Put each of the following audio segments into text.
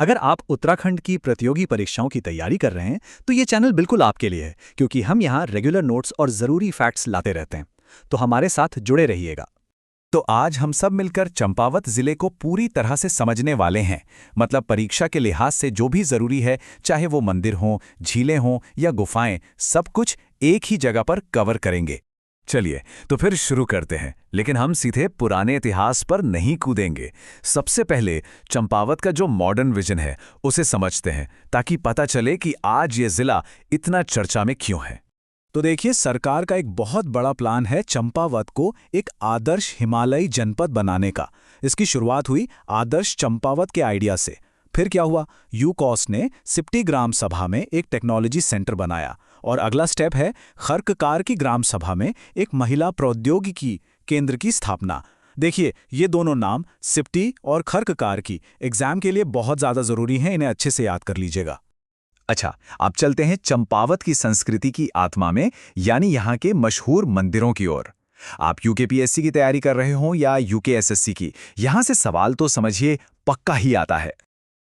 अगर आप उत्तराखंड की प्रतियोगी परीक्षाओं की तैयारी कर रहे हैं, तो ये चैनल बिल्कुल आपके लिए है, क्योंकि हम यहाँ रेगुलर नोट्स और ज़रूरी फैक्ट्स लाते रहते हैं। तो हमारे साथ जुड़े रहिएगा। तो आज हम सब मिलकर चंपावत जिले को पूरी तरह से समझने वाले हैं। मतलब परीक्षा के लिहाज से जो भी जरूरी है, चाहे वो मंदिर हों, झीलें हों या गुफाएं, सब कुछ एक ही जगह पर कवर करेंगे। चलिए तो फिर शुरू करते हैं, लेकिन हम सीधे पुराने इतिहास पर नहीं कूदेंगे। सबसे पहले चंपावत का जो मॉडर्न विजन है उसे समझते हैं, ताकि पता चले कि आज ये जिला इतना चर्चा में क्यों है। तो देखिए, सरकार का एक बहुत बड़ा प्लान है चंपावत को एक आदर्श हिमालयी जनपद बनाने का। इसकी शुरुआत हुई आदर्श चंपावत के आइडिया से। फिर क्या हुआ, यूकॉस ने सिप्टी ग्राम सभा में एक टेक्नोलॉजी सेंटर बनाया, और अगला स्टेप है खर्ककार की ग्राम सभा में एक महिला प्रौद्योगिकी केंद्र की स्थापना। देखिए, ये दोनों नाम सिप्टी और खर्ककार की एग्जाम के लिए बहुत ज़्यादा ज़रूरी हैं, इन्हें अच्छे से याद कर लीजिएगा। अच्छा, अब चलते हैं चंपावत की संस्कृति की आत्मा में, यानी यहाँ के मशहूर मंदिरों की ओर। आप यूकेपीएससी की तैयारी कर रहे हो या यूकेएसएससी की, यहाँ से सवाल तो समझिए पक्का ही आता है।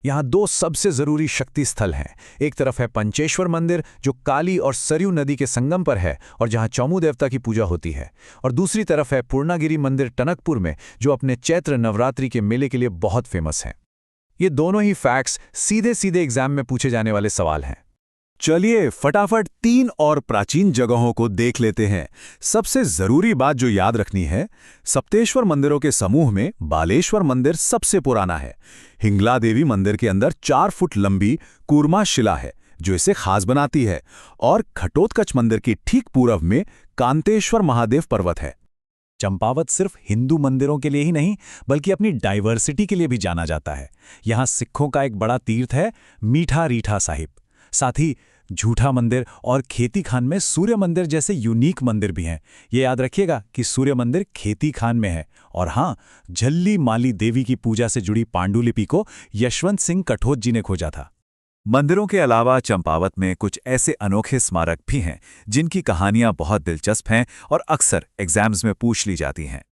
यहाँ दो सबसे जरूरी शक्ति स्थल हैं। एक तरफ है पंचेश्वर मंदिर, जो काली और सरयू नदी के संगम पर है और जहाँ चौमू देवता की पूजा होती है। और दूसरी तरफ है पूर्णागिरी मंदिर टनकपुर में, जो अपने चैत्र नवरात्रि के मेले के लिए बहुत फेमस है। ये दोनों ही फैक्ट्स सीधे सीधे एग्जाम में पूछे जाने वाले सवाल हैं। चलिए फटाफट 3 और प्राचीन जगहों को देख लेते हैं। सबसे जरूरी बात जो याद रखनी है, सप्तेश्वर मंदिरों के समूह में बालेश्वर मंदिर सबसे पुराना है। हिंगला देवी मंदिर के अंदर 4 फुट लंबी कूर्मा शिला है, जो इसे खास बनाती है। और घटोत्कच मंदिर की ठीक पूर्व में कांतेश्वर महादेव पर्वत है। चंपावत सिर्फ हिंदू मंदिरों के लिए ही नहीं, बल्कि अपनी डाइवर्सिटी के लिए भी जाना जाता है। यहाँ सिखों का एक बड़ा तीर्थ है मीठा रीठा साहिब। साथ ही झूठा मंदिर और खेती खान में सूर्य मंदिर जैसे यूनिक मंदिर भी हैं। ये याद रखिएगा कि सूर्य मंदिर खेती खान में है। और हाँ, झल्ली माली देवी की पूजा से जुड़ी पांडुलिपि को यशवंत सिंह कठोत जी ने खोजा था। मंदिरों के अलावा चंपावत में कुछ ऐसे अनोखे स्मारक भी हैं जिनकी कहानियां बहुत दिलचस्प हैं और अक्सर एग्जाम्स में पूछ ली जाती हैं।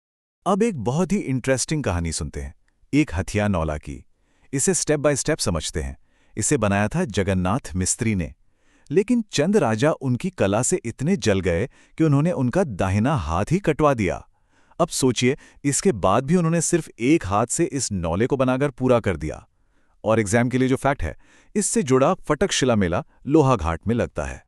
अब एक बहुत ही इंटरेस्टिंग कहानी सुनते हैं, एक हथिया नौला की। इसे स्टेप बाय स्टेप समझते हैं। इसे बनाया था जगन्नाथ मिस्त्री ने, लेकिन चंद राजा उनकी कला से इतने जल गए कि उन्होंने उनका दाहिना हाथ ही कटवा दिया। अब सोचिए, इसके बाद भी उन्होंने सिर्फ एक हाथ से इस नौले को बनाकर पूरा कर दिया। और एग्जाम के लिए जो फैक्ट है, इससे जुड़ा फटक शिला मेला लोहा घाट में लगता है।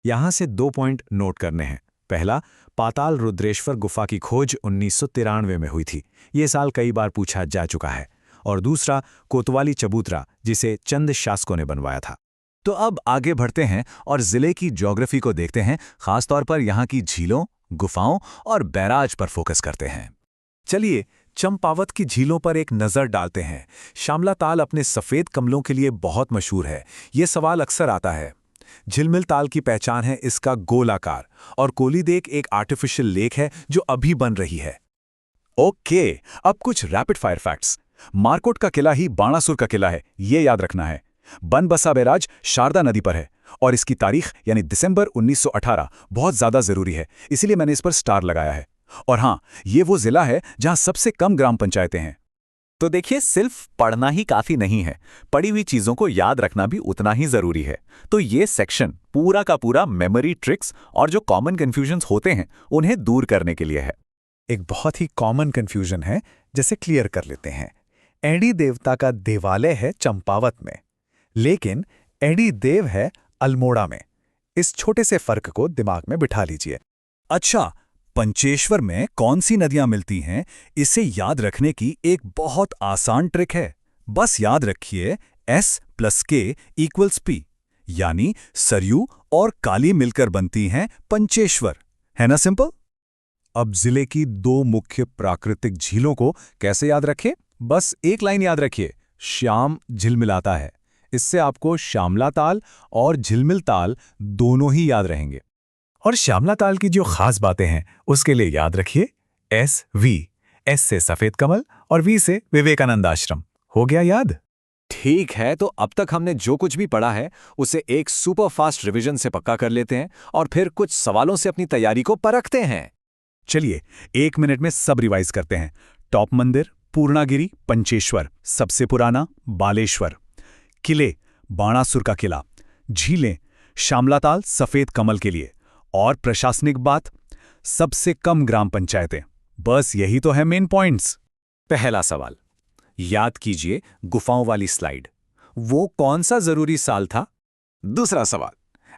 यहाँ से 2 पॉइंट नोट करने हैं। पहला, पाताल रुद्रेश्वर गुफा की खोज 1993 में हुई थी। ये साल कई बार पूछा जा चुका है। और दूसरा, कोतवाली चबूतरा, जिसे चंद शासकों ने बनवाया था। तो अब आगे बढ़ते हैं और जिले की ज्योग्राफी को देखते हैं, खासतौर पर यहाँ की झीलों, गुफाओं और बैराज पर फोकस करते हैं। चलिए चंपावत की झीलों पर एक नज़र डालते हैं। शामला ताल अपने सफ़ेद कमलों के लिए बहुत मशहूर है। ये सवाल अक्सर आता है। झिलमिल ताल की पहचान है इसका गोल आकार, और कोलीदेक एक आर्टिफिशियल लेक है जो अभी बन रही है। ओके, अब कुछ रैपिड फायर फैक्ट्स। मारकोट का किला ही बाणासुर का किला है, ये याद रखना है। बनबसा बैराज शारदा नदी पर है, और इसकी तारीख यानी दिसंबर 1918 बहुत ज़्यादा ज़रूरी है, इसीलिए मैंने इस पर स्टार लगाया है। और हाँ, ये वो जिला है जहां सबसे कम ग्राम पंचायतें हैं। तो देखिए, सिर्फ पढ़ना ही काफी नहीं है, पढ़ी हुई चीजों को याद रखना भी उतना ही जरूरी है। तो ये सेक्शन पूरा का पूरा मेमोरी ट्रिक्स और जो कॉमन कंफ्यूजन्स होते हैं उन्हें दूर करने के लिए है। एक बहुत ही कॉमन कंफ्यूजन है, जिसे क्लियर कर लेते हैं। एडी देवता का देवालय है चंपावत में, लेकिन एडी देव है अल्मोड़ा में। इस छोटे से फर्क को दिमाग में बिठा लीजिए। अच्छा, पंचेश्वर में कौन सी नदियां मिलती हैं, इसे याद रखने की एक बहुत आसान ट्रिक है। बस याद रखिए S+K=P, यानी सरयू और काली मिलकर बनती हैं पंचेश्वर। है ना सिंपल? अब जिले की 2 मुख्य प्राकृतिक झीलों को कैसे याद रखें? बस एक लाइन याद रखिए, श्याम झिलमिलाता है। इससे आपको श्यामला ताल और झिलमिल ताल दोनों ही याद रहेंगे। और श्यामला ताल की जो खास बातें हैं उसके लिए याद रखिए SV। S से सफेद कमल और V से विवेकानंद आश्रम। हो गया याद? ठीक है, तो अब तक हमने जो कुछ भी पढ़ा है उसे एक सुपर फास्ट रिवीजन से पक्का कर लेते हैं और फिर कुछ सवालों से अपनी तैयारी को परखते हैं। चलिए 1 मिनट में सब रिवाइज करते हैं। टॉप मंदिर पूर्णागिरि पंचेश्वर, सबसे पुराना बालेश्वर। किले, बाणासुर का किला, झीलें, श्यामलाताल सफेद कमल के लिए, और प्रशासनिक बात, सबसे कम ग्राम पंचायतें। बस यही तो है मेन पॉइंट्स। पहला सवाल, याद कीजिए गुफाओं वाली स्लाइड। वो कौन सा जरूरी साल था? दूसरा सवाल,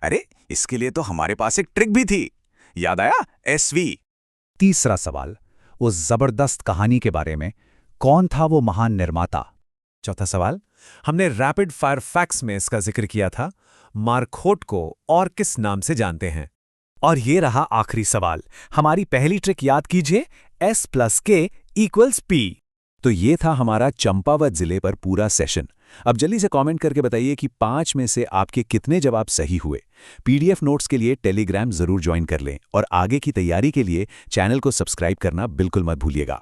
अरे इसके लिए तो हमारे पास एक ट्रिक भी थी, याद आया? SV। तीसरा सवाल, उस जबरदस्त कहानी के बारे में, कौन था वो महान निर्माता? चौथा सवाल, हमने रैपिड फायर फैक्ट्स में इसका जिक्र किया था, मार्कोट को और किस नाम से जानते हैं? और ये रहा आखिरी सवाल, हमारी पहली ट्रिक याद कीजिए, S+K=P। तो ये था हमारा चंपावत जिले पर पूरा सेशन। अब जल्दी से कमेंट करके बताइए कि 5 में से आपके कितने जवाब सही हुए। PDF नोट्स के लिए टेलीग्राम जरूर ज्वाइन कर लें और आगे की तैयारी के लिए चैनल को सब्सक्राइब करना बिल्कुल मत भूलिएगा।